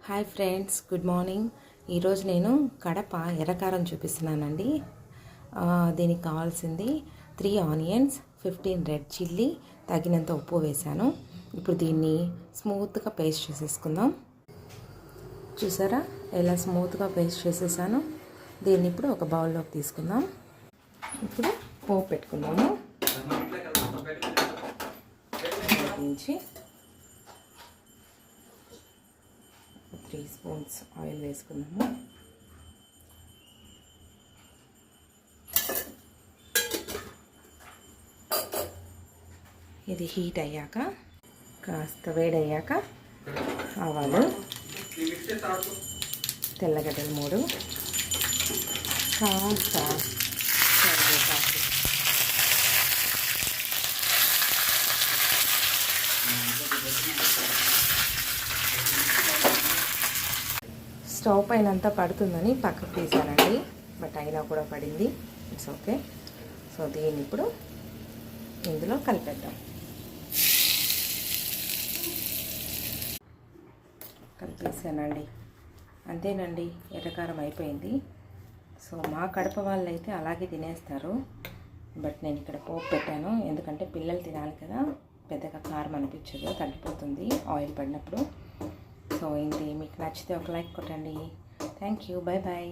Hi friends, good morning. ఈరోజు నేను కడప ఎర్రకారం చూపిస్తున్నానండి. దీనికి కావాల్సింది 3 ఆనియన్స్, 15 రెడ్ చిల్లీ, తగినంత ఉప్పు వేశాను. ఇప్పుడు దీన్ని స్మూత్గా పేస్ట్ చేసేసుకుందాం. చూసారా ఎలా స్మూత్గా పేస్ట్ చేసేసాను. దీన్ని ఇప్పుడు ఒక బౌల్లోకి తీసుకుందాం. ఇప్పుడు పోపు పెట్టుకుందాము. నుంచి 3 స్పూన్స్ ఆయిల్ వేసుకుందాము. ఇది హీట్ అయ్యాక కాస్త వేడయ్యాక ఆవాలు, తెల్లగడ్డలు 3, కాస్త కరివేపాకు, స్టవ్ పైన అంతా పడుతుందని పక్కకు తీసానండి, బట్ అయినా కూడా పడింది. It's okay. సో దీన్ని ఇప్పుడు ఇందులో కలిపేద్దాం. కలిపేసానండి. అంతేనండి, ఎర్రకారం అయిపోయింది. సో మా కడప వాళ్ళు అయితే అలాగే తినేస్తారు, బట్ నేను ఇక్కడ పోపు పెట్టాను. ఎందుకంటే పిల్లలు తినాలి కదా, పెద్దగా కారం అనిపించదు, తగ్గిపోతుంది ఆయిల్ పడినప్పుడు. సో ఇంటి మీకు నచ్చితే ఒక లైక్ కొట్టండి. Thank you, bye bye.